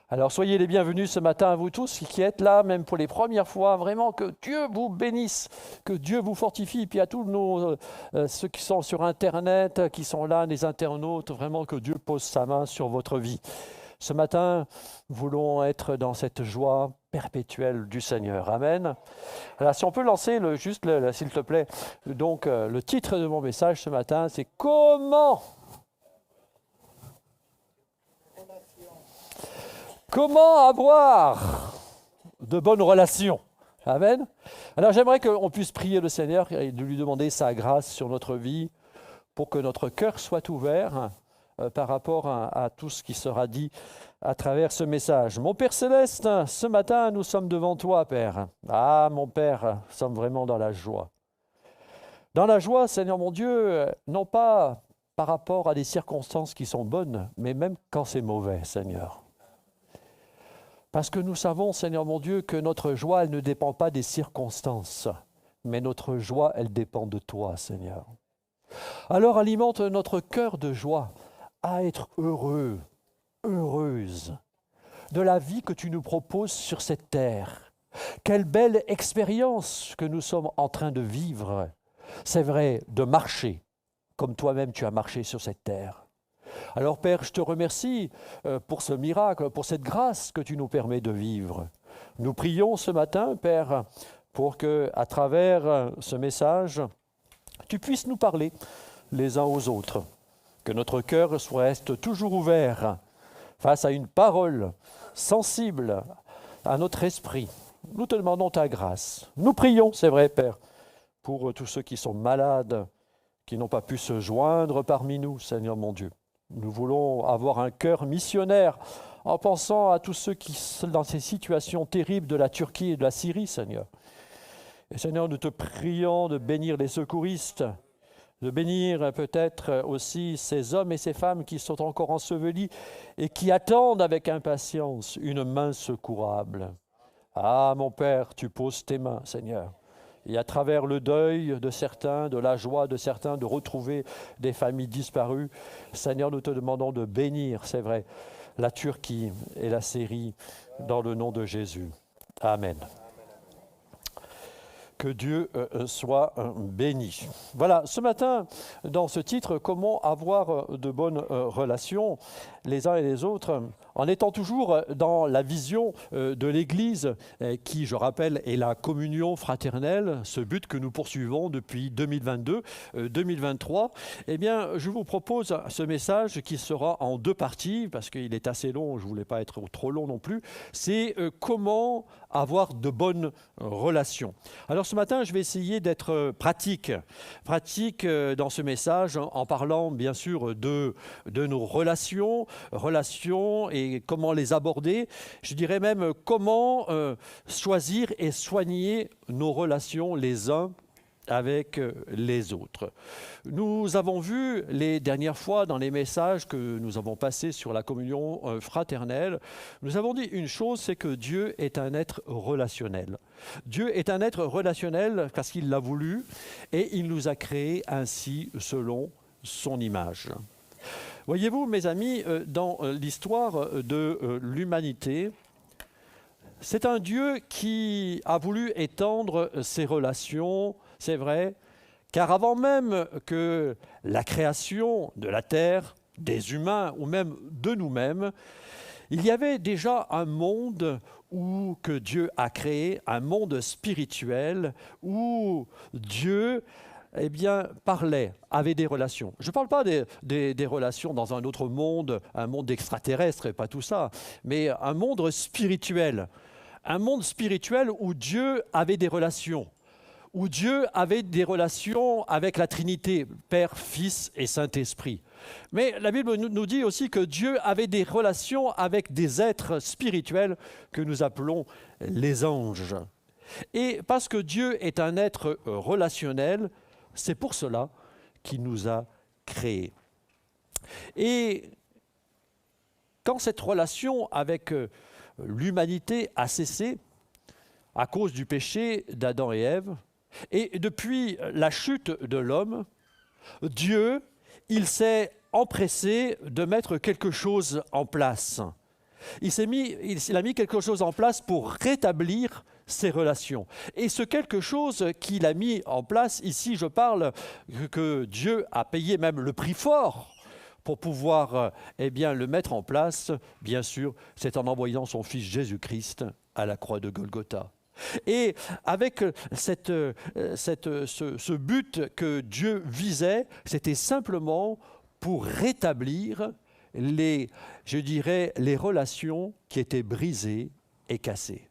Alors soyez les bienvenus ce matin à vous tous qui êtes là, même pour les premières fois. Vraiment que Dieu vous bénisse, que Dieu vous fortifie. Puis à tous ceux qui sont sur Internet, qui sont là, les internautes, vraiment que Dieu pose sa main sur votre vie. Ce matin, nous voulons être dans cette joie perpétuelle du Seigneur. Amen. Alors si on peut lancer s'il te plaît. Donc le titre de mon message ce matin, c'est Comment avoir de bonnes relations? Amen. Alors j'aimerais qu'on puisse prier le Seigneur et de lui demander sa grâce sur notre vie pour que notre cœur soit ouvert par rapport à tout ce qui sera dit à travers ce message. Mon Père Céleste, ce matin, nous sommes devant toi, Père. Ah, mon Père, nous sommes vraiment dans la joie. Dans la joie, Seigneur mon Dieu, non pas par rapport à des circonstances qui sont bonnes, mais même quand c'est mauvais, Seigneur. Parce que nous savons, Seigneur mon Dieu, que notre joie, elle ne dépend pas des circonstances, mais notre joie, elle dépend de toi, Seigneur. Alors alimente notre cœur de joie à être heureux, heureuse de la vie que tu nous proposes sur cette terre. Quelle belle expérience que nous sommes en train de vivre. C'est vrai, de marcher comme toi-même tu as marché sur cette terre. Alors Père, je te remercie pour ce miracle, pour cette grâce que tu nous permets de vivre. Nous prions ce matin, Père, pour que, à travers ce message, tu puisses nous parler les uns aux autres. Que notre cœur reste toujours ouvert face à une parole sensible à notre esprit. Nous te demandons ta grâce. Nous prions, c'est vrai, Père, pour tous ceux qui sont malades, qui n'ont pas pu se joindre parmi nous, Seigneur mon Dieu. Nous voulons avoir un cœur missionnaire en pensant à tous ceux qui sont dans ces situations terribles de la Turquie et de la Syrie, Seigneur. Et Seigneur, nous te prions de bénir les secouristes, de bénir peut-être aussi ces hommes et ces femmes qui sont encore ensevelis et qui attendent avec impatience une main secourable. Ah, mon Père, tu poses tes mains, Seigneur. Et à travers le deuil de certains, de la joie de certains, de retrouver des familles disparues, Seigneur, nous te demandons de bénir, c'est vrai, la Turquie et la Syrie dans le nom de Jésus. Amen. Que Dieu soit béni. Voilà, ce matin, dans ce titre, comment avoir de bonnes relations les uns et les autres, en étant toujours dans la vision de l'Église, qui, je rappelle, est la communion fraternelle, ce but que nous poursuivons depuis 2022-2023, eh bien, je vous propose ce message qui sera en deux parties, parce qu'il est assez long, je ne voulais pas être trop long non plus, c'est comment avoir de bonnes relations. Alors ce matin, je vais essayer d'être pratique dans ce message, en parlant bien sûr de nos relations et comment les aborder. Je dirais même comment choisir et soigner nos relations les uns avec les autres. Nous avons vu les dernières fois dans les messages que nous avons passés sur la communion fraternelle, nous avons dit une chose, c'est que Dieu est un être relationnel. Dieu est un être relationnel parce qu'il l'a voulu et il nous a créés ainsi selon son image. Voyez-vous, mes amis, dans l'histoire de l'humanité, c'est un Dieu qui a voulu étendre ses relations, c'est vrai, car avant même que la création de la terre, des humains ou même de nous-mêmes, il y avait déjà un monde que Dieu a créé, un monde spirituel où Dieu parlait, avait des relations. Je ne parle pas des relations dans un autre monde, un monde extraterrestre, et pas tout ça, mais un monde spirituel. Un monde spirituel où Dieu avait des relations. Où Dieu avait des relations avec la Trinité, Père, Fils et Saint-Esprit. Mais la Bible nous dit aussi que Dieu avait des relations avec des êtres spirituels que nous appelons les anges. Et parce que Dieu est un être relationnel, c'est pour cela qu'il nous a créés. Et quand cette relation avec l'humanité a cessé à cause du péché d'Adam et Ève, et depuis la chute de l'homme, Dieu, il s'est empressé de mettre quelque chose en place. Il a mis quelque chose en place pour rétablir ses relations. Et ce quelque chose qu'il a mis en place, ici je parle que Dieu a payé même le prix fort pour pouvoir le mettre en place, bien sûr, c'est en envoyant son Fils Jésus-Christ à la croix de Golgotha. Et avec ce but que Dieu visait, c'était simplement pour rétablir les relations qui étaient brisées et cassées.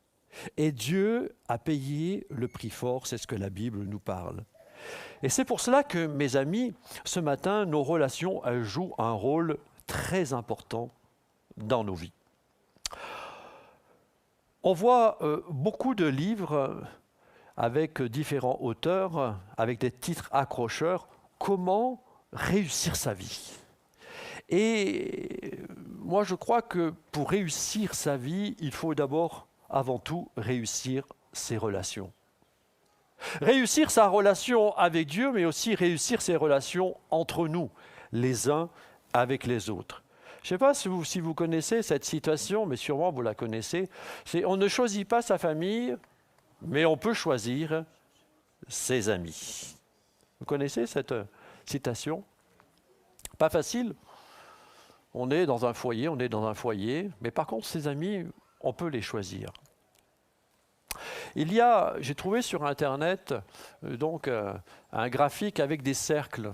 Et Dieu a payé le prix fort, c'est ce que la Bible nous parle. Et c'est pour cela que, mes amis, ce matin, nos relations, elles jouent un rôle très important dans nos vies. On voit beaucoup de livres avec différents auteurs, avec des titres accrocheurs, comment réussir sa vie. Et moi, je crois que pour réussir sa vie, il faut d'abord, avant tout, réussir ses relations. Réussir sa relation avec Dieu, mais aussi réussir ses relations entre nous, les uns avec les autres. Je ne sais pas si vous connaissez cette citation, mais sûrement vous la connaissez. C'est « On ne choisit pas sa famille, mais on peut choisir ses amis ». Vous connaissez cette citation? Pas facile. On est dans un foyer, mais par contre, ses amis, on peut les choisir. J'ai trouvé sur Internet un graphique avec des cercles.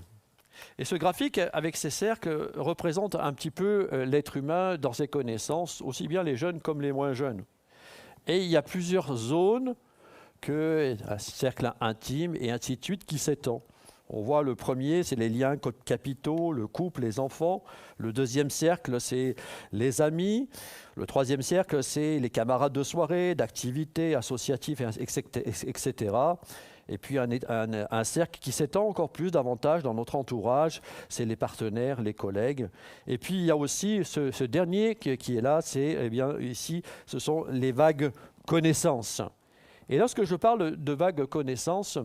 Et ce graphique avec ces cercles représente un petit peu l'être humain dans ses connaissances, aussi bien les jeunes comme les moins jeunes. Et il y a plusieurs zones, un cercle intime et ainsi de suite, qui s'étend. On voit le premier, c'est les liens capitaux, le couple, les enfants. Le deuxième cercle, c'est les amis. Le troisième cercle, c'est les camarades de soirée, d'activités associatives, etc. Et puis un cercle qui s'étend encore plus davantage dans notre entourage, c'est les partenaires, les collègues. Et puis il y a aussi ce dernier qui est là, ici, ce sont les vagues connaissances. Et lorsque je parle de vagues connaissances,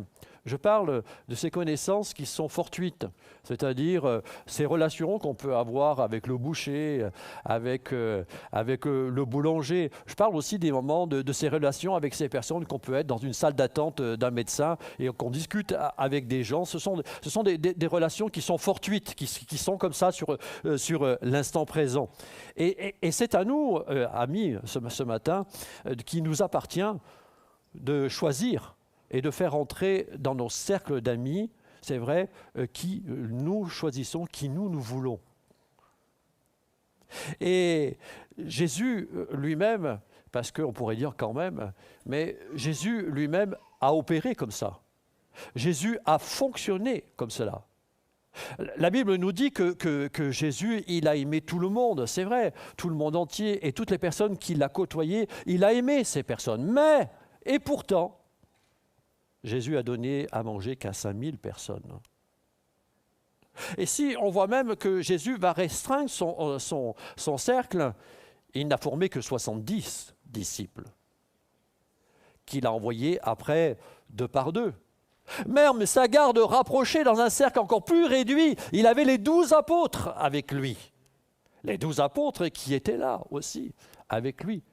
je parle de ces connaissances qui sont fortuites, c'est-à-dire ces relations qu'on peut avoir avec le boucher, avec le boulanger. Je parle aussi des moments de ces relations avec ces personnes qu'on peut être dans une salle d'attente d'un médecin et qu'on discute avec des gens. Ce sont des relations qui sont fortuites, qui sont comme ça sur l'instant présent. Et c'est à nous, amis, ce matin, qui nous appartient de choisir et de faire entrer dans nos cercles d'amis, c'est vrai, qui nous choisissons, qui nous voulons. Et Jésus lui-même, parce qu'on pourrait dire quand même, mais Jésus lui-même a opéré comme ça. Jésus a fonctionné comme cela. La Bible nous dit que Jésus, il a aimé tout le monde, c'est vrai, tout le monde entier et toutes les personnes qu'il a côtoyées, il a aimé ces personnes. Et pourtant, Jésus a donné à manger qu'à 5000 personnes. Et si on voit même que Jésus va restreindre son cercle, il n'a formé que 70 disciples, qu'il a envoyés après 2 par 2. Même sa garde rapprochée dans un cercle encore plus réduit, il avait les 12 apôtres avec lui. Les 12 apôtres qui étaient là aussi avec lui.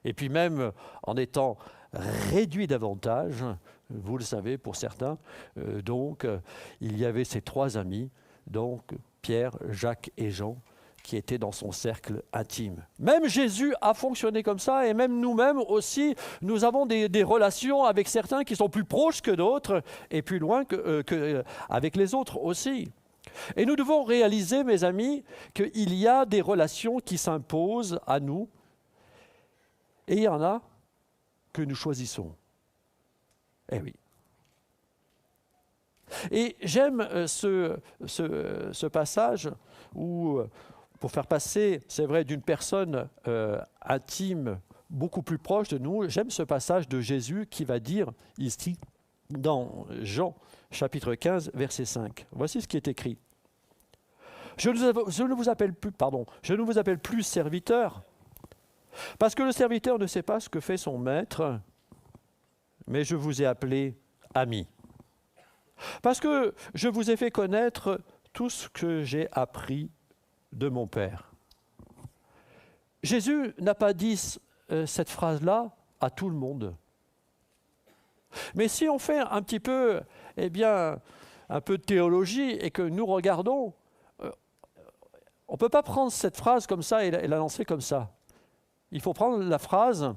Et puis même en étant réduit davantage, vous le savez pour certains, il y avait ses 3 amis, donc Pierre, Jacques et Jean, qui étaient dans son cercle intime. Même Jésus a fonctionné comme ça, et même nous-mêmes aussi, nous avons des relations avec certains qui sont plus proches que d'autres, et plus loin avec les autres aussi. Et nous devons réaliser, mes amis, qu'il y a des relations qui s'imposent à nous, et il y en a que nous choisissons. Eh oui. Et j'aime ce passage où, pour faire passer, c'est vrai, d'une personne intime, beaucoup plus proche de nous, j'aime ce passage de Jésus qui va dire ici, dans Jean, chapitre 15, verset 5. Voici ce qui est écrit. Je ne vous appelle plus serviteur, parce que le serviteur ne sait pas ce que fait son maître, mais je vous ai appelé ami. Parce que je vous ai fait connaître tout ce que j'ai appris de mon Père. Jésus n'a pas dit cette phrase-là à tout le monde. Mais si on fait un petit peu, un peu de théologie et que nous regardons, on ne peut pas prendre cette phrase comme ça et la lancer comme ça. Il faut prendre la phrase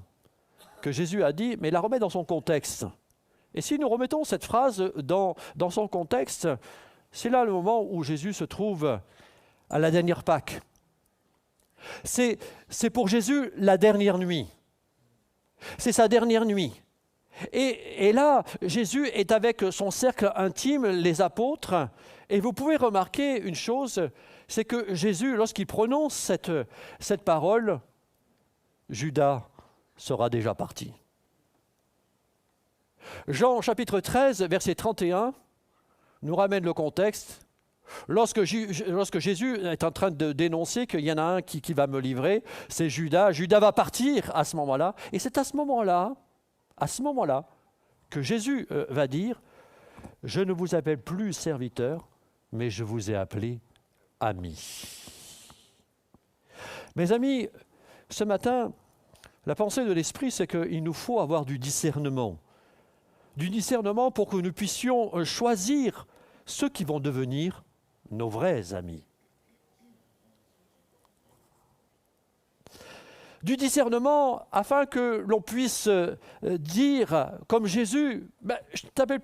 que Jésus a dit, mais la remettre dans son contexte. Et si nous remettons cette phrase dans son contexte, c'est là le moment où Jésus se trouve à la dernière Pâque. C'est pour Jésus la dernière nuit. C'est sa dernière nuit. Et là, Jésus est avec son cercle intime, les apôtres, et vous pouvez remarquer une chose, c'est que Jésus, lorsqu'il prononce cette parole, Judas sera déjà parti. Jean chapitre 13, verset 31, nous ramène le contexte. Lorsque Jésus est en train de dénoncer qu'il y en a un qui va me livrer, c'est Judas. Judas va partir à ce moment-là. Et c'est à ce moment-là, que Jésus va dire « Je ne vous appelle plus serviteur, mais je vous ai appelé ami. » Mes amis, ce matin, la pensée de l'Esprit, c'est qu'il nous faut avoir du discernement. Du discernement pour que nous puissions choisir ceux qui vont devenir nos vrais amis. Du discernement afin que l'on puisse dire, comme Jésus, je ne t'appelle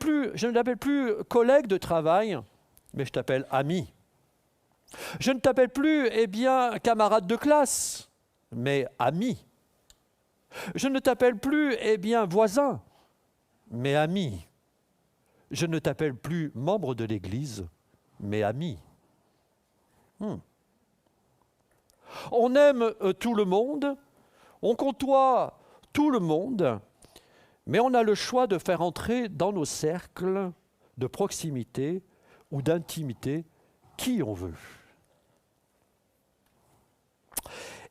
plus collègue de travail, mais je t'appelle ami. Je ne t'appelle plus, camarade de classe, mais ami. Je ne t'appelle plus, voisin, mais ami. Je ne t'appelle plus membre de l'Église, mais ami. On aime tout le monde, on côtoie tout le monde, mais on a le choix de faire entrer dans nos cercles de proximité ou d'intimité qui on veut.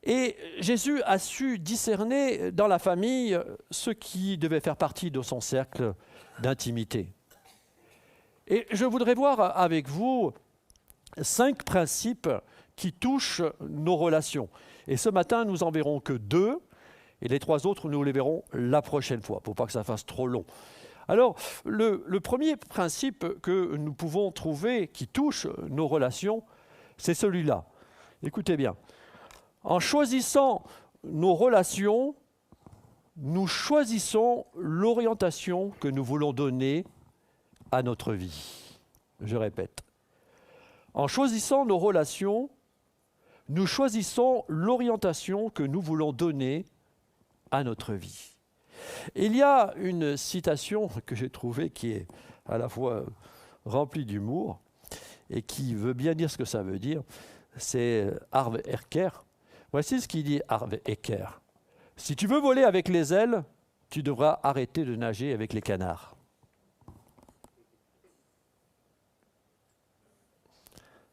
Et Jésus a su discerner dans la famille ceux qui devaient faire partie de son cercle d'intimité. Et je voudrais voir avec vous 5 principes qui touchent nos relations. Et ce matin, nous en verrons que 2, et les 3 autres, nous les verrons la prochaine fois, pour pas que ça fasse trop long. Alors, le premier principe que nous pouvons trouver qui touche nos relations, c'est celui-là. Écoutez bien. En choisissant nos relations, nous choisissons l'orientation que nous voulons donner à notre vie. Je répète. En choisissant nos relations, nous choisissons l'orientation que nous voulons donner à notre vie. Il y a une citation que j'ai trouvée qui est à la fois remplie d'humour et qui veut bien dire ce que ça veut dire. C'est Harve Eker. Voici ce qu'il dit Harve Eker. « Si tu veux voler avec les ailes, tu devras arrêter de nager avec les canards. »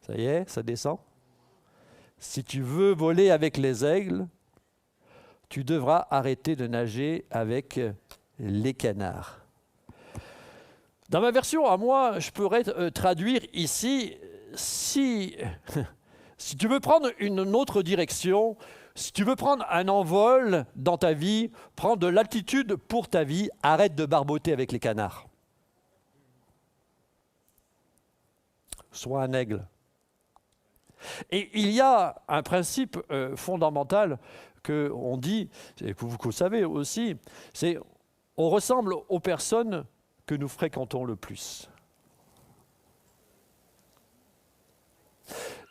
Ça y est, ça descend. Si tu veux voler avec les aigles, tu devras arrêter de nager avec les canards. Dans ma version à moi, je pourrais traduire ici, si tu veux prendre une autre direction, si tu veux prendre un envol dans ta vie, prends de l'altitude pour ta vie, arrête de barboter avec les canards. Sois un aigle. Et il y a un principe fondamental qu'on dit, et que vous savez aussi, c'est on ressemble aux personnes que nous fréquentons le plus.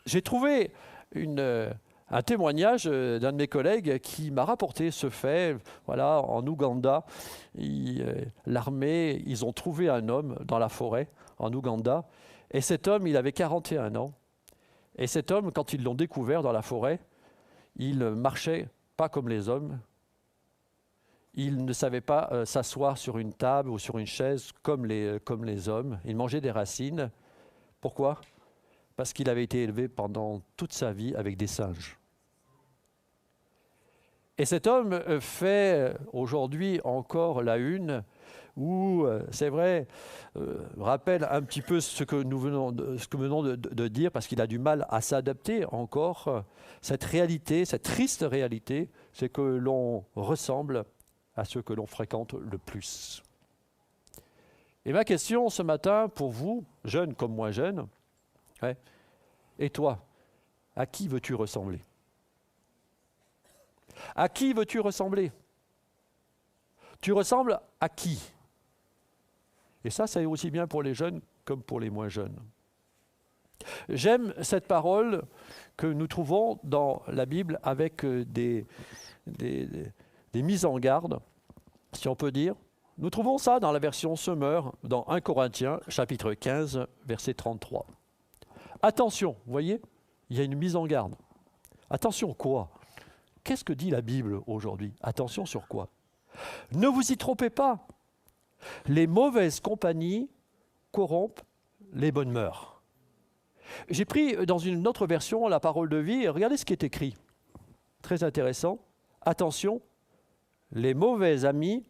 J'ai trouvé un témoignage d'un de mes collègues qui m'a rapporté ce fait. Voilà, en Ouganda, l'armée, ils ont trouvé un homme dans la forêt en Ouganda, et cet homme, il avait 41 ans. Et cet homme, quand ils l'ont découvert dans la forêt, il marchait pas comme les hommes. Il ne savait pas s'asseoir sur une table ou sur une chaise comme les hommes. Il mangeait des racines. Pourquoi ? Parce qu'il avait été élevé pendant toute sa vie avec des singes. Et cet homme fait aujourd'hui encore la une où, c'est vrai, rappelle un petit peu ce que nous venons de dire, parce qu'il a du mal à s'adapter encore. Cette réalité, cette triste réalité, c'est que l'on ressemble à ceux que l'on fréquente le plus. Et ma question ce matin pour vous, jeunes comme moins jeunes, et toi, à qui veux-tu ressembler? À qui veux-tu ressembler? Tu ressembles à qui? Et ça, c'est aussi bien pour les jeunes comme pour les moins jeunes. J'aime cette parole que nous trouvons dans la Bible avec des mises en garde, si on peut dire. Nous trouvons ça dans la version Semeur, dans 1 Corinthiens, chapitre 15, verset 33. Attention, vous voyez, il y a une mise en garde. Attention quoi? Qu'est-ce que dit la Bible aujourd'hui? Attention sur quoi? Ne vous y trompez pas. Les mauvaises compagnies corrompent les bonnes mœurs. J'ai pris dans une autre version la parole de vie et regardez ce qui est écrit. Très intéressant. Attention, les mauvais amis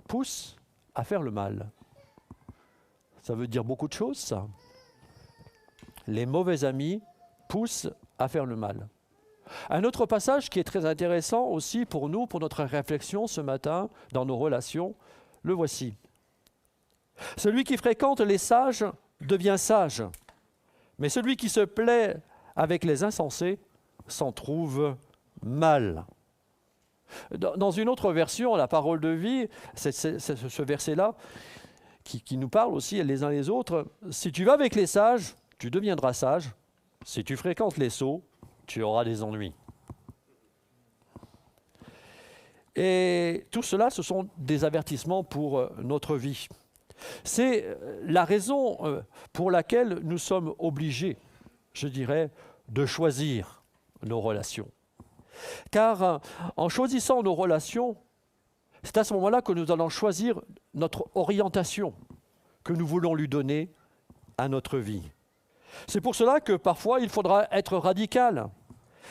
poussent à faire le mal. Ça veut dire beaucoup de choses, ça. Les mauvais amis poussent à faire le mal. Un autre passage qui est très intéressant aussi pour nous, pour notre réflexion ce matin, dans nos relations, le voici. Celui qui fréquente les sages devient sage, mais celui qui se plaît avec les insensés s'en trouve mal. Dans une autre version, la parole de vie, c'est ce verset-là qui nous parle aussi les uns les autres. Si tu vas avec les sages, tu deviendras sage. Si tu fréquentes les sots, tu auras des ennuis. Et tout cela, ce sont des avertissements pour notre vie. C'est la raison pour laquelle nous sommes obligés, je dirais, de choisir nos relations. Car en choisissant nos relations, c'est à ce moment-là que nous allons choisir notre orientation que nous voulons lui donner à notre vie. C'est pour cela que parfois il faudra être radical.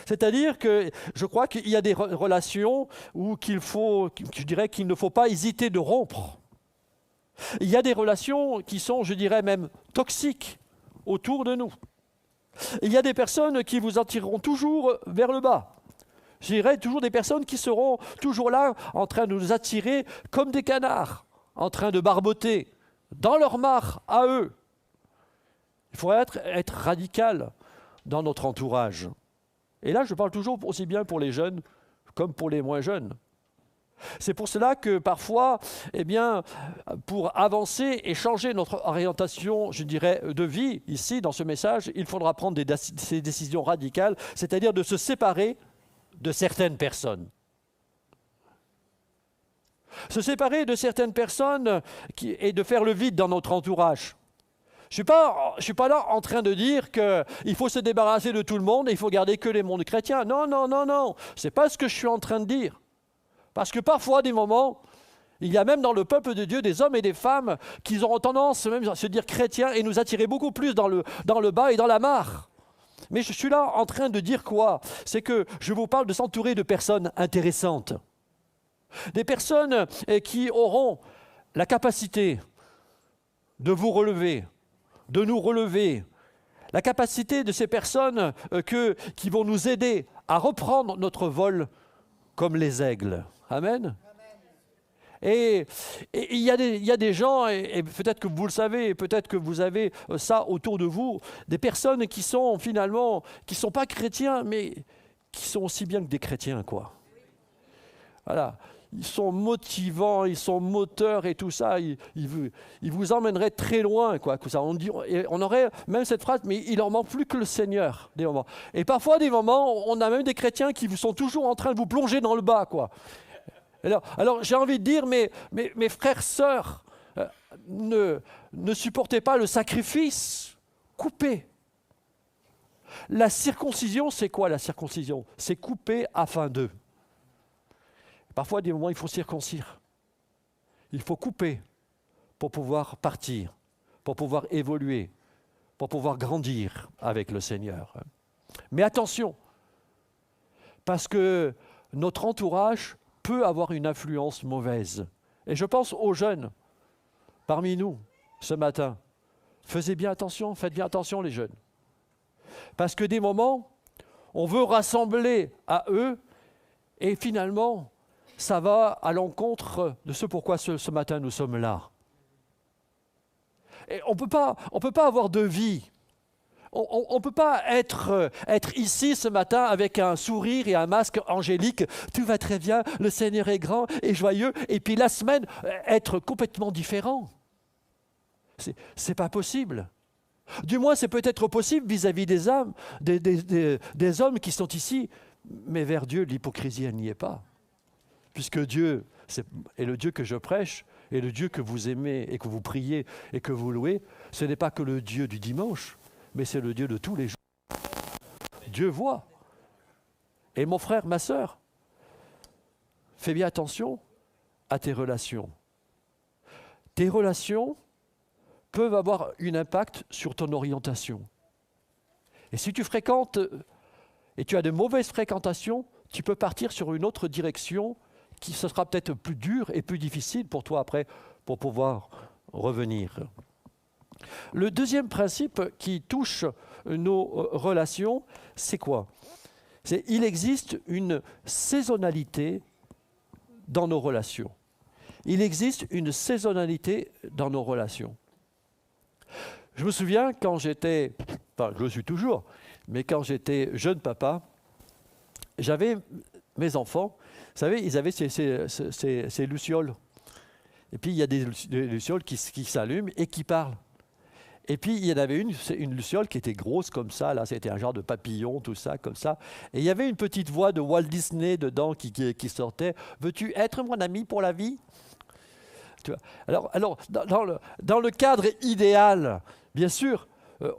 C'est-à-dire que je crois qu'il y a des relations où je dirais qu'il ne faut pas hésiter de rompre. Il y a des relations qui sont, je dirais même, toxiques autour de nous. Il y a des personnes qui vous attireront toujours vers le bas. Je dirais toujours des personnes qui seront toujours là en train de nous attirer comme des canards, en train de barboter dans leur mare à eux. Il faudrait être radical dans notre entourage. Et là, je parle toujours aussi bien pour les jeunes comme pour les moins jeunes. C'est pour cela que parfois, pour avancer et changer notre orientation, je dirais, de vie, ici, dans ce message, il faudra prendre ces décisions radicales, c'est-à-dire de se séparer de certaines personnes. Se séparer de certaines personnes et de faire le vide dans notre entourage. Je ne suis pas là en train de dire qu'il faut se débarrasser de tout le monde et il faut garder que les mondes chrétiens. Non, non, non, non. Ce n'est pas ce que je suis en train de dire. Parce que parfois, des moments, il y a même dans le peuple de Dieu des hommes et des femmes qui auront tendance même à se dire chrétiens et nous attirer beaucoup plus dans le bas et dans la mare. Mais je suis là en train de dire quoi? C'est que je vous parle de s'entourer de personnes intéressantes. Des personnes qui auront la capacité de vous relever, de nous relever, la capacité de ces personnes qui vont nous aider à reprendre notre vol comme les aigles. Amen. Et il y a des gens, et peut-être que vous le savez, peut-être que vous avez ça autour de vous, des personnes qui sont finalement, qui ne sont pas chrétiens, mais qui sont aussi bien que des chrétiens, quoi. Voilà. Ils sont motivants, ils sont moteurs et tout ça. Ils vous emmèneraient très loin, quoi. On aurait même cette phrase, mais il en manque plus que le Seigneur, des moments. Et parfois, des moments, on a même des chrétiens qui sont toujours en train de vous plonger dans le bas, quoi. Alors j'ai envie de dire, mes frères, sœurs, ne supportez pas le sacrifice. Coupez. La circoncision, c'est quoi la circoncision? C'est couper afin d'eux. Parfois, des moments, il faut circoncire. Il faut couper pour pouvoir partir, pour pouvoir évoluer, pour pouvoir grandir avec le Seigneur. Mais attention, parce que notre entourage peut avoir une influence mauvaise. Et je pense aux jeunes. parmi nous ce matin, faites bien attention les jeunes. Parce que des moments, on veut rassembler à eux et finalement, ça va à l'encontre de ce pourquoi ce matin nous sommes là. Et on peut pas avoir de vie. On ne peut pas être ici ce matin avec un sourire et un masque angélique. Tout va très bien, le Seigneur est grand et joyeux. Et puis la semaine, être complètement différent. C'est pas possible. Du moins, c'est peut-être possible vis-à-vis des âmes, des hommes qui sont ici. Mais vers Dieu, l'hypocrisie, elle n'y est pas. Puisque Dieu est le Dieu que je prêche, et le Dieu que vous aimez et que vous priez et que vous louez, ce n'est pas que le Dieu du dimanche, mais c'est le Dieu de tous les jours. Dieu voit. Et mon frère, ma sœur, fais bien attention à tes relations. Tes relations peuvent avoir un impact sur ton orientation. Et si tu fréquentes et tu as de mauvaises fréquentations, tu peux partir sur une autre direction qui ce sera peut-être plus dur et plus difficile pour toi après pour pouvoir revenir. Le deuxième principe qui touche nos relations, c'est quoi? C'est il existe une saisonnalité dans nos relations. Il existe une saisonnalité dans nos relations. Je me souviens quand j'étais, enfin je le suis toujours, mais quand j'étais jeune papa, j'avais mes enfants, vous savez, ils avaient ces lucioles. Et puis il y a des lucioles qui s'allument et qui parlent. Et puis il y en avait une luciole qui était grosse comme ça, là c'était un genre de papillon, tout ça, comme ça. Et il y avait une petite voix de Walt Disney dedans qui sortait. « Veux-tu être mon ami pour la vie ?» Tu vois. Alors dans le cadre idéal, bien sûr,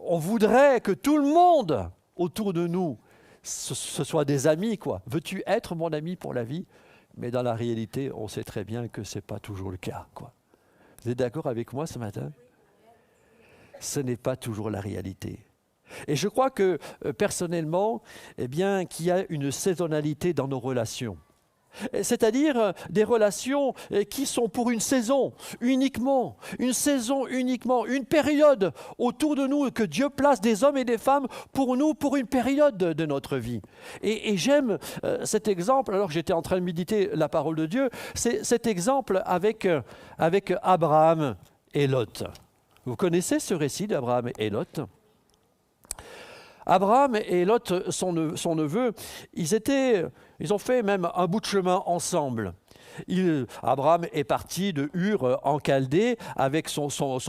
on voudrait que tout le monde autour de nous, ce soit des amis, quoi. Veux-tu être mon ami pour la vie? Mais dans la réalité, on sait très bien que ce n'est pas toujours le cas, quoi. Vous êtes d'accord avec moi ce matin? Ce n'est pas toujours la réalité. Et je crois que, personnellement, eh bien, qu'il y a une saisonnalité dans nos relations. C'est-à-dire des relations qui sont pour une saison uniquement, une période autour de nous, que Dieu place des hommes et des femmes pour nous, pour une période de notre vie. Et j'aime cet exemple, alors que j'étais en train de méditer la parole de Dieu, c'est cet exemple avec Abraham et Lot. Vous connaissez ce récit d'Abraham et Lot? Abraham et Lot, son neveu, ils ont fait même un bout de chemin ensemble. Abraham est parti de Ur en Chaldée avec son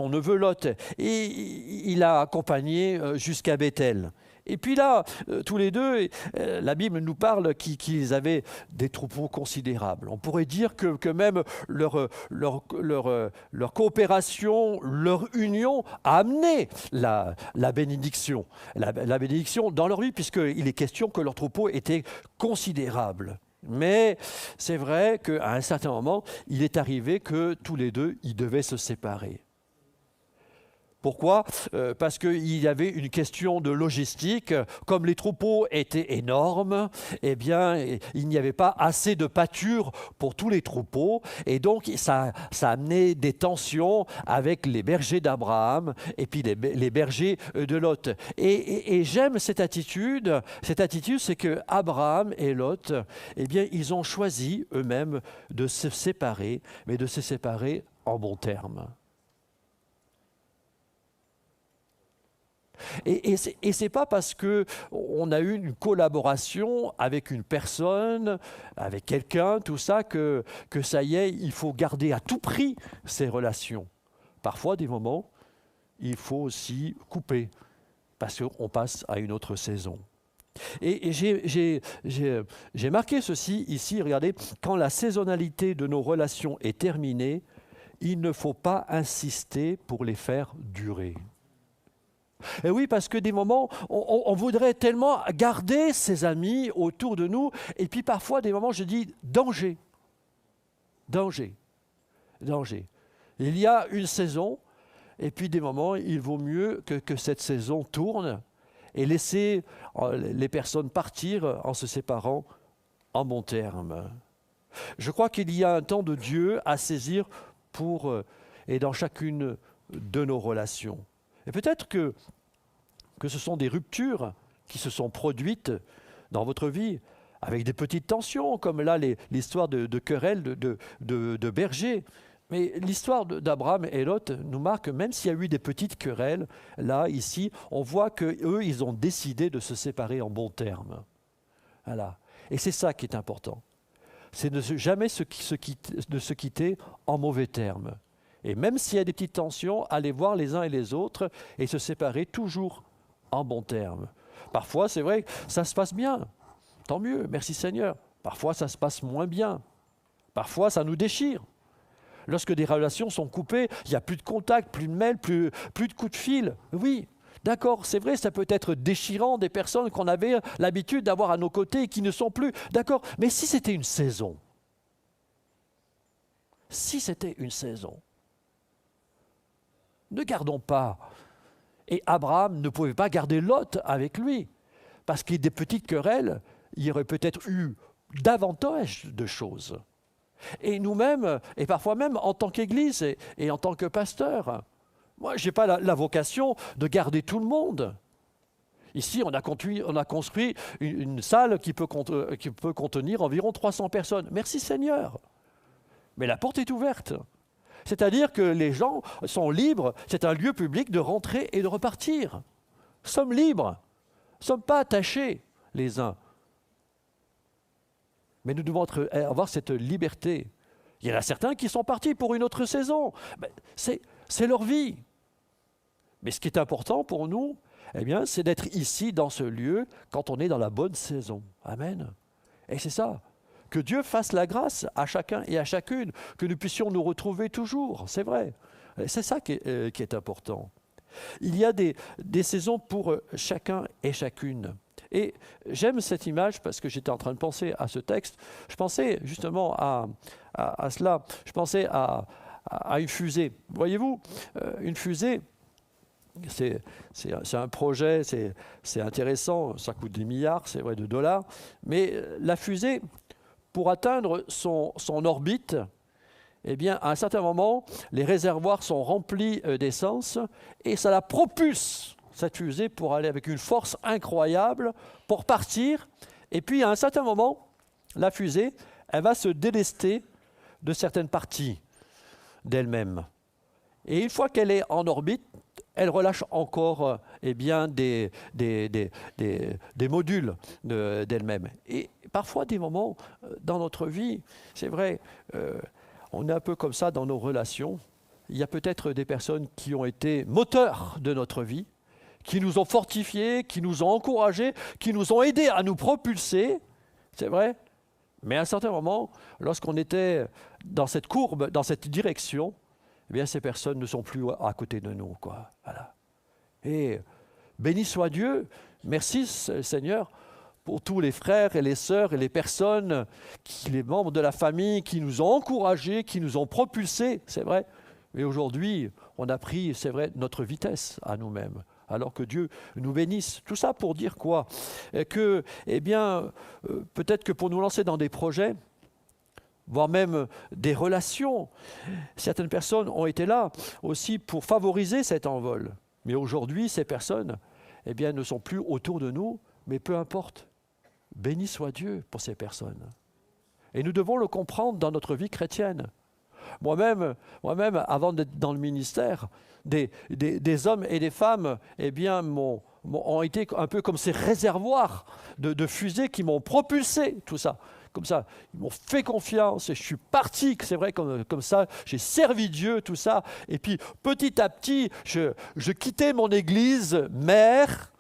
neveu Lot et il l'a accompagné jusqu'à Bethel. Et puis là, tous les deux, la Bible nous parle qu'ils avaient des troupeaux considérables. On pourrait dire que même leur coopération, leur union a amené la bénédiction. La bénédiction dans leur vie, puisqu'il est question que leur troupeau était considérable. Mais c'est vrai qu'à un certain moment, il est arrivé que tous les deux, ils devaient se séparer. Pourquoi? Parce qu'il y avait une question de logistique. Comme les troupeaux étaient énormes, eh bien, il n'y avait pas assez de pâture pour tous les troupeaux. Et donc, ça amenait des tensions avec les bergers d'Abraham et puis les bergers de Lot. Et j'aime cette attitude. Cette attitude, c'est que Abraham et Lot, eh bien, ils ont choisi eux-mêmes de se séparer, mais de se séparer en bons termes. Et ce n'est pas parce qu'on a eu une collaboration avec une personne, avec quelqu'un, tout ça, que ça y est, il faut garder à tout prix ces relations. Parfois, des moments, il faut aussi couper, parce qu'on passe à une autre saison. Et j'ai marqué ceci ici, regardez, quand la saisonnalité de nos relations est terminée, il ne faut pas insister pour les faire durer. Et oui, parce que des moments, on voudrait tellement garder ses amis autour de nous, et puis parfois, des moments, je dis danger. Danger. Danger. Il y a une saison, et puis des moments, il vaut mieux que cette saison tourne et laisser les personnes partir en se séparant en bons termes. Je crois qu'il y a un temps de Dieu à saisir pour et dans chacune de nos relations. Et peut-être que ce sont des ruptures qui se sont produites dans votre vie, avec des petites tensions, comme là l'histoire de querelles de bergers. Mais l'histoire d'Abraham et Lot nous marque, même s'il y a eu des petites querelles, là, ici, on voit qu'eux, ils ont décidé de se séparer en bons termes. Voilà. Et c'est ça qui est important. C'est de jamais se quitter en mauvais termes. Et même s'il y a des petites tensions, aller voir les uns et les autres et se séparer toujours en bons termes. Parfois, c'est vrai, ça se passe bien. Tant mieux, merci Seigneur. Parfois, ça se passe moins bien. Parfois, ça nous déchire. Lorsque des relations sont coupées, il n'y a plus de contact, plus de mail, plus de coups de fil. Oui, d'accord, c'est vrai, ça peut être déchirant des personnes qu'on avait l'habitude d'avoir à nos côtés et qui ne sont plus. D'accord, mais si c'était une saison, ne gardons pas. Et Abraham ne pouvait pas garder Lot avec lui, parce qu'il y a des petites querelles, il y aurait peut-être eu davantage de choses. Et nous-mêmes, et parfois même en tant qu'Église et en tant que pasteur, moi, je n'ai pas la vocation de garder tout le monde. Ici, on a construit une salle qui peut contenir environ 300 personnes. Merci Seigneur. Mais la porte est ouverte. C'est-à-dire que les gens sont libres, c'est un lieu public de rentrer et de repartir. Nous sommes libres, nous ne sommes pas attachés les uns. Mais nous devons avoir cette liberté. Il y en a certains qui sont partis pour une autre saison. C'est leur vie. Mais ce qui est important pour nous, eh bien, c'est d'être ici, dans ce lieu, quand on est dans la bonne saison. Amen. Et c'est ça. Que Dieu fasse la grâce à chacun et à chacune, que nous puissions nous retrouver toujours, c'est vrai. C'est ça qui est important. Il y a des saisons pour chacun et chacune. Et j'aime cette image parce que j'étais en train de penser à ce texte. Je pensais justement à cela. Je pensais à une fusée. Voyez-vous, une fusée, c'est un projet, c'est intéressant, ça coûte des milliards, c'est vrai, de dollars. Mais la fusée, pour atteindre son orbite, eh bien, à un certain moment, les réservoirs sont remplis d'essence et ça la propulse, cette fusée, pour aller avec une force incroyable, pour partir. Et puis, à un certain moment, la fusée, elle va se délester de certaines parties d'elle-même. Et une fois qu'elle est en orbite, elle relâche encore eh bien, des modules d'elle-même. Et parfois, des moments dans notre vie, c'est vrai, on est un peu comme ça dans nos relations. Il y a peut-être des personnes qui ont été moteurs de notre vie, qui nous ont fortifiés, qui nous ont encouragés, qui nous ont aidés à nous propulser, c'est vrai. Mais à un certain moment, lorsqu'on était dans cette courbe, dans cette direction, eh bien, ces personnes ne sont plus à côté de nous, quoi. Voilà. Et béni soit Dieu, merci Seigneur pour tous les frères et les sœurs et les personnes, les membres de la famille qui nous ont encouragés, qui nous ont propulsés, c'est vrai. Mais aujourd'hui, on a pris, c'est vrai, notre vitesse à nous-mêmes. Alors que Dieu nous bénisse. Tout ça pour dire quoi? Que, eh bien, peut-être que pour nous lancer dans des projets, voire même des relations, certaines personnes ont été là aussi pour favoriser cet envol. Mais aujourd'hui, ces personnes, eh bien, ne sont plus autour de nous, mais peu importe. Béni soit Dieu pour ces personnes. Et nous devons le comprendre dans notre vie chrétienne. Moi-même, avant d'être dans le ministère, des hommes et des femmes, eh bien, ont été un peu comme ces réservoirs de fusées qui m'ont propulsé, tout ça. Comme ça, ils m'ont fait confiance et je suis parti, c'est vrai, comme ça, j'ai servi Dieu, tout ça. Et puis, petit à petit, je quittais mon église mère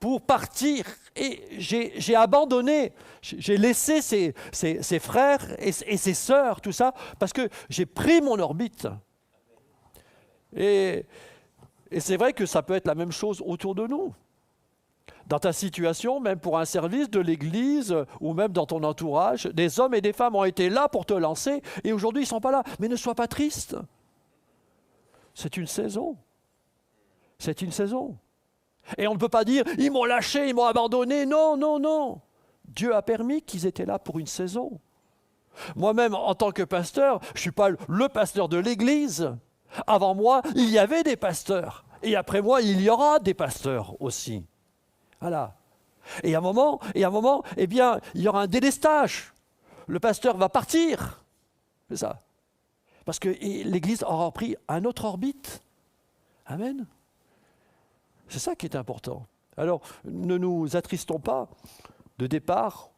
pour partir et j'ai abandonné, j'ai laissé ses frères et ses sœurs, tout ça, parce que j'ai pris mon orbite. Et c'est vrai que ça peut être la même chose autour de nous. Dans ta situation, même pour un service de l'Église ou même dans ton entourage, des hommes et des femmes ont été là pour te lancer et aujourd'hui ils ne sont pas là. Mais ne sois pas triste. C'est une saison. C'est une saison. Et on ne peut pas dire, ils m'ont lâché, ils m'ont abandonné. Non, non, non. Dieu a permis qu'ils étaient là pour une saison. Moi-même, en tant que pasteur, je ne suis pas le pasteur de l'Église. Avant moi, il y avait des pasteurs. Et après moi, il y aura des pasteurs aussi. Voilà. Et à un moment, eh bien, il y aura un délestage. Le pasteur va partir. C'est ça. Parce que l'Église aura pris un autre orbite. Amen. C'est ça qui est important. Alors, ne nous attristons pas de départ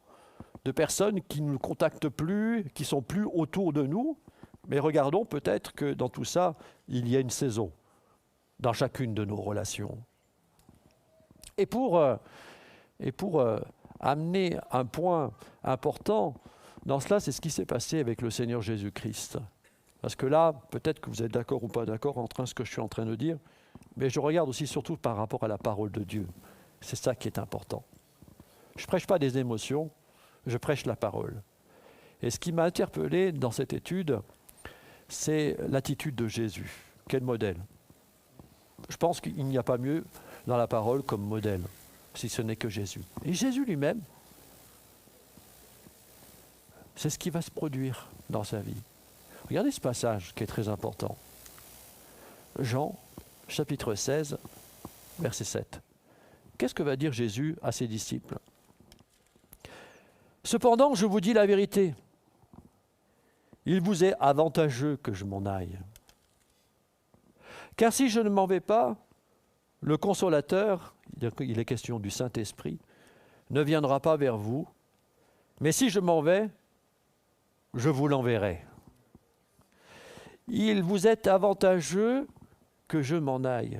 de personnes qui ne nous contactent plus, qui ne sont plus autour de nous, mais regardons peut-être que dans tout ça, il y a une saison dans chacune de nos relations. Et pour amener un point important dans cela, c'est ce qui s'est passé avec le Seigneur Jésus-Christ. Parce que là, peut-être que vous êtes d'accord ou pas d'accord entre ce que je suis en train de dire, mais je regarde aussi surtout par rapport à la parole de Dieu. C'est ça qui est important. Je ne prêche pas des émotions, je prêche la parole. Et ce qui m'a interpellé dans cette étude, c'est l'attitude de Jésus. Quel modèle? Je pense qu'il n'y a pas mieux dans la parole comme modèle, si ce n'est que Jésus. Et Jésus lui-même, c'est ce qui va se produire dans sa vie. Regardez ce passage qui est très important. Jean, chapitre 16, verset 7. Qu'est-ce que va dire Jésus à ses disciples? Cependant, je vous dis la vérité. Il vous est avantageux que je m'en aille. Car si je ne m'en vais pas, le Consolateur, il est question du Saint-Esprit, ne viendra pas vers vous, mais si je m'en vais, je vous l'enverrai. Il vous est avantageux que je m'en aille.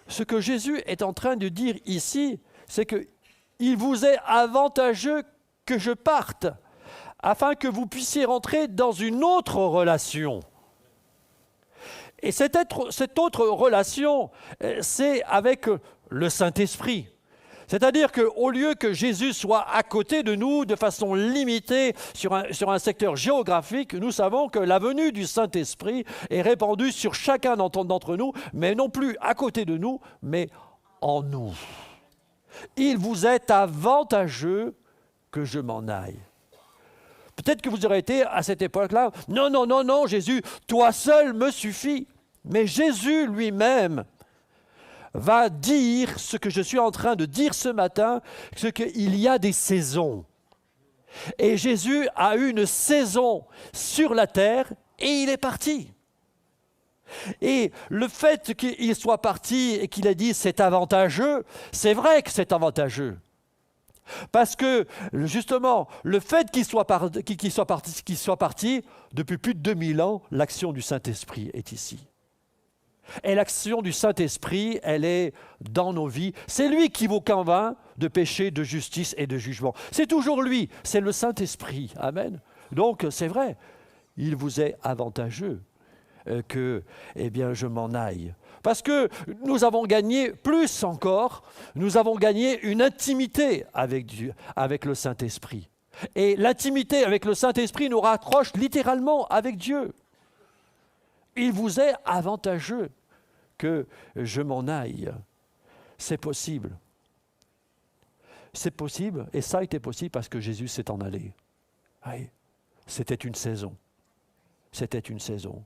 Ce que Jésus est en train de dire ici, c'est qu'il vous est avantageux que je parte, afin que vous puissiez rentrer dans une autre relation. Et cette autre relation, c'est avec le Saint-Esprit. C'est-à-dire qu'au lieu que Jésus soit à côté de nous de façon limitée sur un secteur géographique, nous savons que la venue du Saint-Esprit est répandue sur chacun d'entre nous, mais non plus à côté de nous, mais en nous. Il vous est avantageux que je m'en aille. Peut-être que vous aurez été à cette époque-là, non, non, non, non, Jésus, toi seul me suffit. Mais Jésus lui-même va dire ce que je suis en train de dire ce matin, ce qu'il y a des saisons. Et Jésus a eu une saison sur la terre et il est parti. Et le fait qu'il soit parti et qu'il a dit c'est avantageux, c'est vrai que c'est avantageux. Parce que, justement, le fait qu'il soit parti, depuis plus de 2000 ans, l'action du Saint-Esprit est ici. Et l'action du Saint-Esprit, elle est dans nos vies. C'est lui qui vous convainc de péché, de justice et de jugement. C'est toujours lui, c'est le Saint-Esprit. Amen. Donc, c'est vrai, il vous est avantageux que, je m'en aille. Parce que nous avons gagné plus encore, nous avons gagné une intimité avec Dieu, avec le Saint-Esprit. Et l'intimité avec le Saint-Esprit nous rapproche littéralement avec Dieu. Il vous est avantageux que je m'en aille. C'est possible. C'est possible, et ça a été possible parce que Jésus s'est en allé. Oui, c'était une saison. C'était une saison.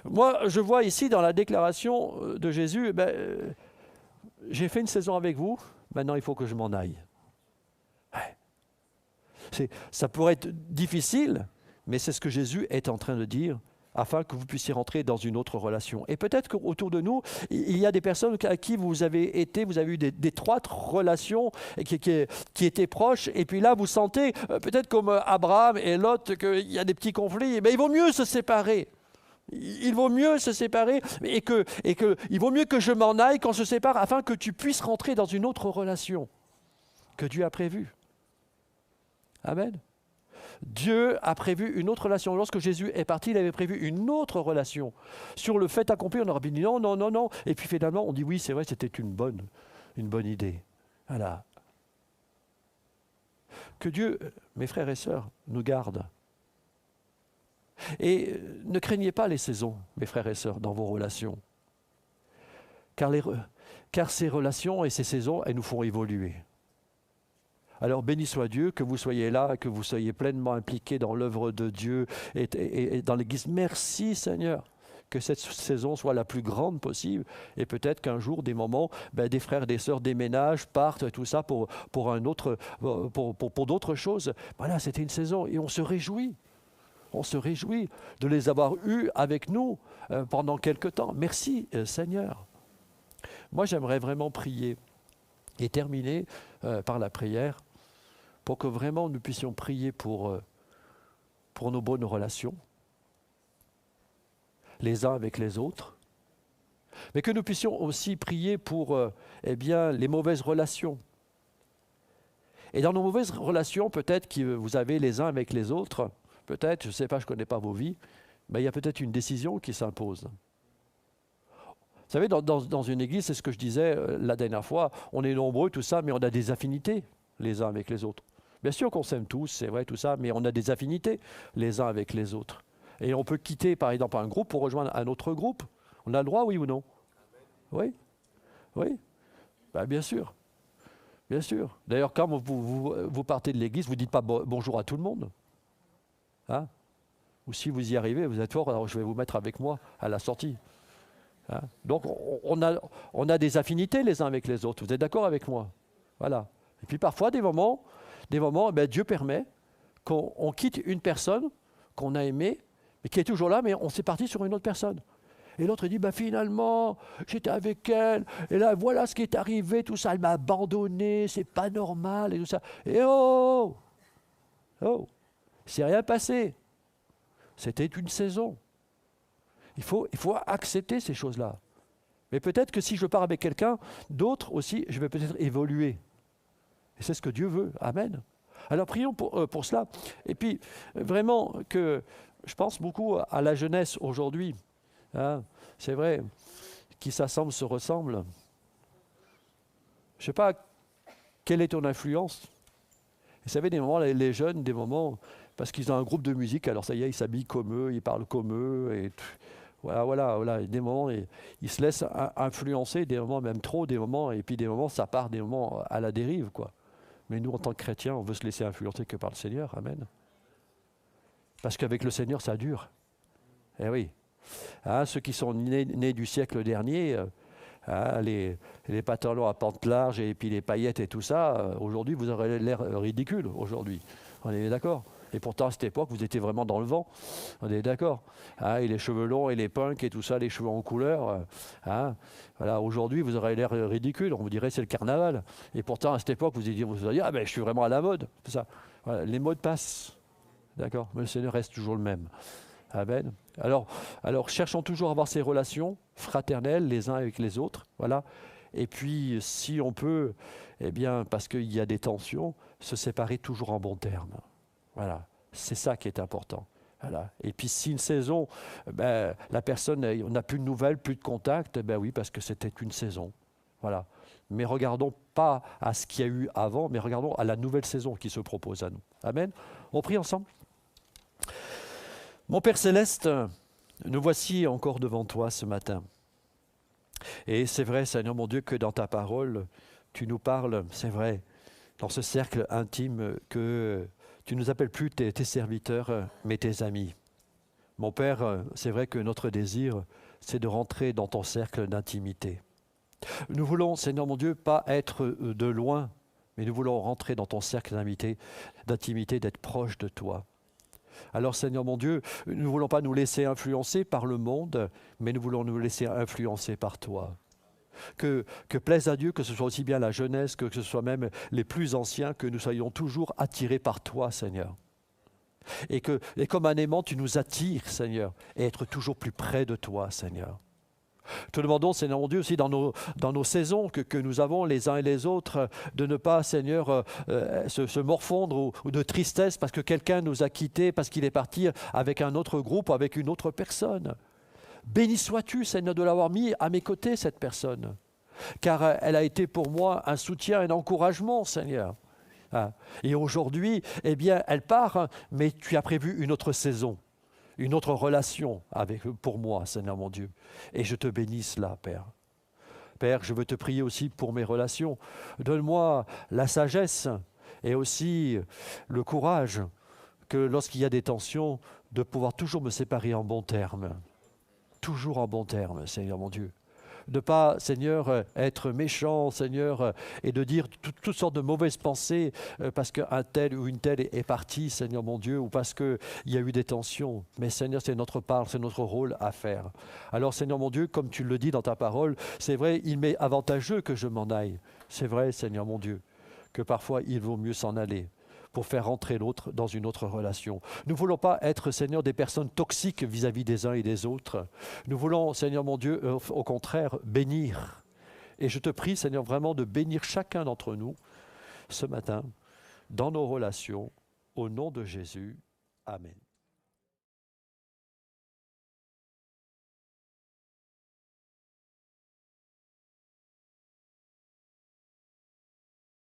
Moi, je vois ici dans la déclaration de Jésus, j'ai fait une saison avec vous, maintenant il faut que je m'en aille. Ouais. Ça pourrait être difficile, mais c'est ce que Jésus est en train de dire, afin que vous puissiez rentrer dans une autre relation. Et peut-être qu'autour de nous, il y a des personnes à qui vous avez eu d'étroites relations qui étaient proches, et puis là, vous sentez, peut-être comme Abraham et Lot, qu'il y a des petits conflits, mais il vaut mieux se séparer. Il vaut mieux se séparer et il vaut mieux que je m'en aille qu'on se sépare afin que tu puisses rentrer dans une autre relation que Dieu a prévue. Amen. Dieu a prévu une autre relation. Lorsque Jésus est parti, il avait prévu une autre relation. Sur le fait accompli, on aurait dit non, non, non, non. Et puis finalement, on dit oui, c'est vrai, c'était une bonne idée. Voilà. Que Dieu, mes frères et sœurs, nous garde. Et ne craignez pas les saisons, mes frères et sœurs, dans vos relations. Car ces relations et ces saisons, elles nous font évoluer. Alors béni soit Dieu, que vous soyez là, que vous soyez pleinement impliqués dans l'œuvre de Dieu et dans l'Église. Merci Seigneur, que cette saison soit la plus grande possible. Et peut-être qu'un jour, des moments, des frères, des sœurs déménagent, partent, tout ça pour d'autres choses. Voilà, c'était une saison et on se réjouit. On se réjouit de les avoir eus avec nous pendant quelque temps. Merci Seigneur. Moi, j'aimerais vraiment prier et terminer par la prière pour que vraiment nous puissions prier pour nos bonnes relations, les uns avec les autres, mais que nous puissions aussi prier pour les mauvaises relations. Et dans nos mauvaises relations, peut-être que vous avez les uns avec les autres, peut-être, je ne sais pas, je ne connais pas vos vies, mais il y a peut-être une décision qui s'impose. Vous savez, dans une église, c'est ce que je disais la dernière fois, on est nombreux, tout ça, mais on a des affinités les uns avec les autres. Bien sûr qu'on s'aime tous, c'est vrai, tout ça, mais on a des affinités les uns avec les autres. Et on peut quitter, par exemple, un groupe pour rejoindre un autre groupe. On a le droit, oui ou non? Oui. Oui. Bien sûr. Bien sûr. D'ailleurs, quand vous partez de l'église, vous ne dites pas bonjour à tout le monde. Hein? Ou si vous y arrivez, vous êtes fort, alors je vais vous mettre avec moi à la sortie. Hein? Donc, on a des affinités les uns avec les autres. Vous êtes d'accord avec moi? Voilà. Et puis parfois, des moments, Dieu permet qu'on quitte une personne qu'on a aimée, mais qui est toujours là, mais on s'est parti sur une autre personne. Et l'autre dit, finalement, j'étais avec elle, et là, voilà ce qui est arrivé, tout ça, elle m'a abandonné, c'est pas normal, et tout ça. Et oh, c'est rien passé. C'était une saison. Il faut accepter ces choses-là. Mais peut-être que si je pars avec quelqu'un, d'autres aussi, je vais peut-être évoluer. Et c'est ce que Dieu veut. Amen. Alors prions pour cela. Et puis, vraiment, que je pense beaucoup à la jeunesse aujourd'hui. Hein, c'est vrai, qui s'assemblent se ressemblent. Je ne sais pas quelle est ton influence. Vous savez, des moments, les jeunes, des moments, parce qu'ils ont un groupe de musique, alors ça y est, ils s'habillent comme eux, ils parlent comme eux, et voilà. Des moments, ils se laissent influencer, des moments même trop, des moments, et puis des moments, ça part des moments à la dérive, quoi. Mais nous, en tant que chrétiens, on veut se laisser influencer que par le Seigneur. Amen. Parce qu'avec le Seigneur, ça dure. Eh oui. Hein, ceux qui sont nés du siècle dernier, les pantalons à pente large et puis les paillettes et tout ça, aujourd'hui, vous aurez l'air ridicule, aujourd'hui. On est d'accord? Et pourtant, à cette époque, vous étiez vraiment dans le vent. On est d'accord. Et les cheveux longs et les punks et tout ça, les cheveux en couleur. Voilà, aujourd'hui, vous aurez l'air ridicule. On vous dirait c'est le carnaval. Et pourtant, à cette époque, vous allez dire, je suis vraiment à la mode. Tout ça. Voilà, les modes passent. D'accord? Mais le Seigneur reste toujours le même. Amen. Alors, cherchons toujours à avoir ces relations fraternelles les uns avec les autres. Voilà. Et puis, si on peut, parce qu'il y a des tensions, se séparer toujours en bons termes. Voilà, c'est ça qui est important. Voilà. Et puis si une saison, la personne, on n'a plus de nouvelles, plus de contact, oui, parce que c'était une saison. Voilà. Mais regardons pas à ce qu'il y a eu avant, mais regardons à la nouvelle saison qui se propose à nous. Amen. On prie ensemble. Mon Père Céleste, nous voici encore devant toi ce matin. Et c'est vrai, Seigneur mon Dieu, que dans ta parole, tu nous parles, c'est vrai, dans ce cercle intime que tu ne nous appelles plus tes serviteurs, mais tes amis. Mon Père, c'est vrai que notre désir, c'est de rentrer dans ton cercle d'intimité. Nous voulons, Seigneur mon Dieu, pas être de loin, mais nous voulons rentrer dans ton cercle d'intimité, d'être proche de toi. Alors, Seigneur mon Dieu, nous ne voulons pas nous laisser influencer par le monde, mais nous voulons nous laisser influencer par toi. Que plaise à Dieu, que ce soit aussi bien la jeunesse, que ce soit même les plus anciens, que nous soyons toujours attirés par toi, Seigneur. Et comme un aimant, tu nous attires, Seigneur, et être toujours plus près de toi, Seigneur. Te demandons, Seigneur mon Dieu, aussi dans nos saisons que nous avons les uns et les autres, de ne pas, Seigneur, se morfondre ou de tristesse parce que quelqu'un nous a quittés, parce qu'il est parti avec un autre groupe, avec une autre personne. Béni sois-tu, Seigneur, de l'avoir mis à mes côtés, cette personne, car elle a été pour moi un soutien, un encouragement, Seigneur. Et aujourd'hui, elle part, mais tu as prévu une autre saison, une autre relation pour moi, Seigneur mon Dieu. Et je te bénisse là, Père. Père, je veux te prier aussi pour mes relations. Donne-moi la sagesse et aussi le courage que lorsqu'il y a des tensions, de pouvoir toujours me séparer en bons termes. Toujours en bons termes, Seigneur mon Dieu. De pas, Seigneur, être méchant, Seigneur, et de dire toutes sortes de mauvaises pensées parce qu'un tel ou une telle est parti, Seigneur mon Dieu, ou parce qu'il y a eu des tensions. Mais Seigneur, c'est notre part, c'est notre rôle à faire. Alors Seigneur mon Dieu, comme tu le dis dans ta parole, c'est vrai, il m'est avantageux que je m'en aille. C'est vrai, Seigneur mon Dieu, que parfois il vaut mieux s'en aller pour faire rentrer l'autre dans une autre relation. Nous ne voulons pas être, Seigneur, des personnes toxiques vis-à-vis des uns et des autres. Nous voulons, Seigneur mon Dieu, au contraire, bénir. Et je te prie, Seigneur, vraiment de bénir chacun d'entre nous ce matin dans nos relations. Au nom de Jésus. Amen.